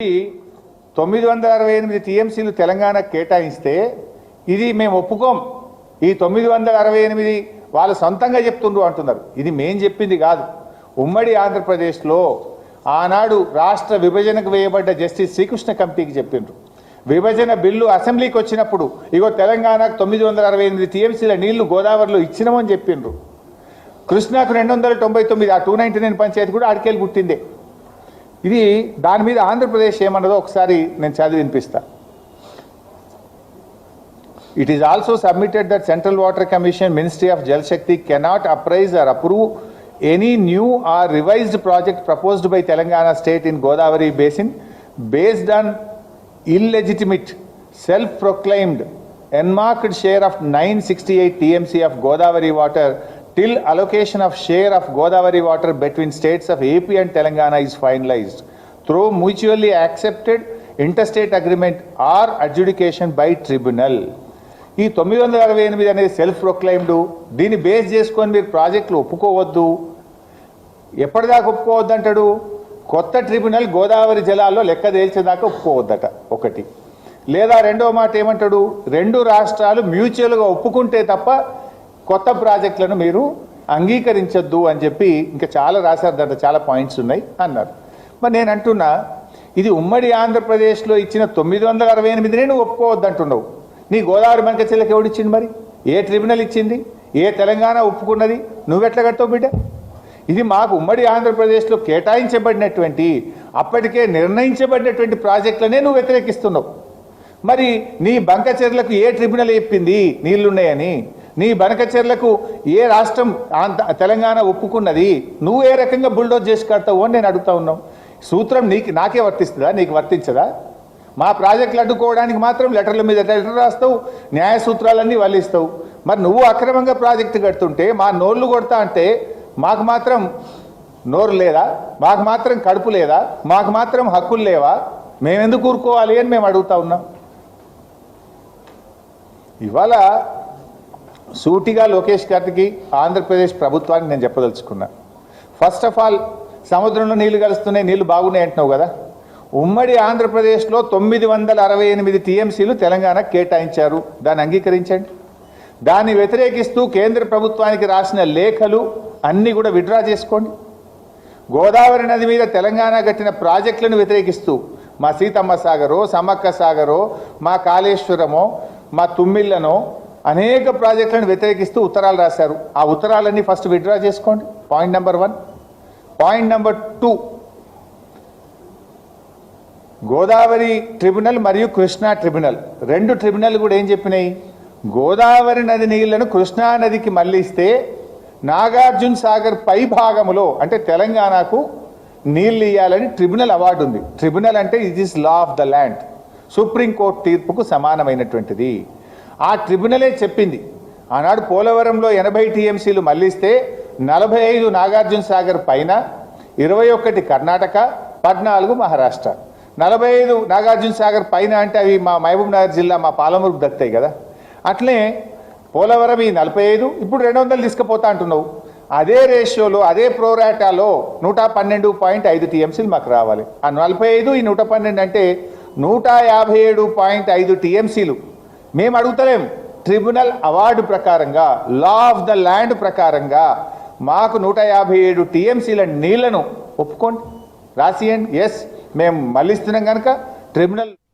968 టీఎంసీలు తెలంగాణకు కేటాయిస్తే ఇది మేము ఒప్పుకోం. ఈ 968 వాళ్ళు సొంతంగా చెప్తుండ్రు అంటున్నారు. ఇది మేం చెప్పింది కాదు. ఉమ్మడి ఆంధ్రప్రదేశ్లో ఆనాడు రాష్ట్ర విభజనకు వేయబడ్డ జస్టిస్ శ్రీకృష్ణ కమిటీకి చెప్పిండ్రు. విభజన బిల్లు అసెంబ్లీకి వచ్చినప్పుడు ఇగో తెలంగాణకు 968 టీఎంసీల నీళ్లు గోదావరిలో ఇచ్చినామని చెప్పిండ్రు. కృష్ణాకు 299, ఆ 299 పంచాయతీ కూడా ఆడికెళ్ళి పుట్టిందే. ఇది దాని మీద ఆంధ్రప్రదేశ్ ఏమన్నదో ఒకసారి నేను చదివి వినిపిస్తా. It is also submitted that Central Water Commission, Ministry of Jal Shakti cannot appraise or approve any new or revised project proposed by Telangana state in Godavari basin based on illegitimate, self-proclaimed, enmarked share of 968 TMC of Godavari water till allocation of share of Godavari water between states of AP and Telangana is finalized through mutually accepted interstate agreement or adjudication by tribunal. ఈ 968 అనేది self proclaimed. దీన్ని base చేసుకొని మీరు ప్రాజెక్టులు ఒప్పుకోవద్దు. ఎప్పటిదాకా ఒప్పుకోవద్దు అంటాడు? కొత్త tribunal Godavari జలాల్లో లెక్క తేల్చేదాకా ఒప్పుకోవద్దట ఒకటి. లేదా రెండో మాట ఏమంటాడు? రెండు రాష్ట్రాలు మ్యూచువల్గా ఒప్పుకుంటే తప్ప కొత్త ప్రాజెక్టులను మీరు అంగీకరించొద్దు అని చెప్పి ఇంకా చాలా రాశారు. దాంట్లో చాలా పాయింట్స్ ఉన్నాయి అన్నారు. మరి నేను అంటున్నా, ఇది ఉమ్మడి ఆంధ్రప్రదేశ్లో ఇచ్చిన 968 నువ్వు ఒప్పుకోవద్దు అంటున్నావు. నీ గోదావరి మనకచెల్లకి ఎవడిచ్చింది? మరి ఏ ట్రిబ్యునల్ ఇచ్చింది? ఏ తెలంగాణ ఒప్పుకున్నది? నువ్వెట్లా కడతావు బిడ్డ? ఇది మాకు ఉమ్మడి ఆంధ్రప్రదేశ్లో కేటాయించబడినటువంటి, అప్పటికే నిర్ణయించబడినటువంటి ప్రాజెక్టులనే నువ్వు వ్యతిరేకిస్తున్నావు. మరి నీ బంకచెర్లకు ఏ ట్రిబ్యునల్ చెప్పింది నీళ్లున్నాయని? నీ బనకచెర్లకు ఏ రాష్ట్రం తెలంగాణ ఒప్పుకున్నది? నువ్వు ఏ రకంగా బుల్డోజ్ చేసి కడతావు అని నేను అడుగుతా ఉన్నావు. సూత్రం నాకే వర్తిస్తుందా? నీకు వర్తించదా? మా ప్రాజెక్టులు అడ్డుకోవడానికి మాత్రం లెటర్ల మీద లెటర్ రాస్తావు, న్యాయ సూత్రాలన్నీ వల్లిస్తావు. మరి నువ్వు అక్రమంగా ప్రాజెక్టు కడుతుంటే మా నోళ్ళు కొడతా అంటే మాకు మాత్రం నోరు లేదా? మాకు మాత్రం కడుపు లేదా? మాకు మాత్రం హక్కులు లేవా? మేమెందుకు ఊరుకోవాలి అని మేము అడుగుతా ఉన్నాం. ఇవాళ సూటిగా లోకేష్ గారికి, ఆంధ్రప్రదేశ్ ప్రభుత్వానికి నేను చెప్పదలుచుకున్నా. ఫస్ట్ ఆఫ్ ఆల్, సముద్రంలో నీళ్లు కలుస్తున్నాయి, నీళ్లు బాగున్నాయి అంటున్నావు కదా. ఉమ్మడి ఆంధ్రప్రదేశ్లో 968 టీఎంసీలు తెలంగాణకు కేటాయించారు. దాన్ని అంగీకరించండి. దాన్ని వ్యతిరేకిస్తూ కేంద్ర ప్రభుత్వానికి రాసిన లేఖలు అన్నీ కూడా విత్డ్రా చేసుకోండి. గోదావరి నది మీద తెలంగాణ కట్టిన ప్రాజెక్టులను వ్యతిరేకిస్తూ మా సీతమ్మ సాగరో, సమ్మక్క సాగరో, మా కాళేశ్వరమో, మా తుమ్మిళ్ళనో అనేక ప్రాజెక్టులను వ్యతిరేకిస్తూ ఉత్తరాలు రాశారు. ఆ ఉత్తరాలన్నీ ఫస్ట్ విత్డ్రా చేసుకోండి. Point number 1. Point number 2, Godavari tribunal మరియు కృష్ణా ట్రిబ్యునల్, రెండు ట్రిబ్యునల్ కూడా ఏం చెప్పినాయి? గోదావరి నది నీళ్లను కృష్ణా నదికి మళ్లిస్తే నాగార్జున సాగర్ పై భాగములో అంటే తెలంగాణకు నీళ్లు ఇవ్వాలని ట్రిబ్యునల్ అవార్డు ఉంది. ట్రిబ్యునల్ అంటే it is law of the land, Supreme Court తీర్పుకు సమానమైనటువంటిది. ఆ ట్రిబ్యునలే చెప్పింది ఆనాడు పోలవరంలో 80 టీఎంసీలు మళ్లిస్తే 45 నాగార్జున సాగర్ పైన, 21 కర్ణాటక, 14 మహారాష్ట్ర. 45 నాగార్జున సాగర్ పైన అంటే అవి మా మహబూబ్ నగర్ జిల్లా, మా పాలమూరుకు దక్కుతాయి కదా. అట్లే పోలవరం ఈ 45, ఇప్పుడు 200 తీసుకుపోతా అంటున్నావు. అదే రేషియోలో, అదే ప్రోరాటాలో 112.5 టీఎంసీలు మాకు రావాలి. ఆ 45 ఈ 112 అంటే 157.5 టీఎంసీలు మేము అడుగుతలేం. ట్రిబ్యునల్ అవార్డు ప్రకారంగా, లా ఆఫ్ ద ల్యాండ్ ప్రకారంగా మాకు 157 టీఎంసీల నీళ్లను ఒప్పుకోండి, రాసియండి. ఎస్, మేము మళ్ళిస్తున్నాం కనుక ట్రిబ్యునల్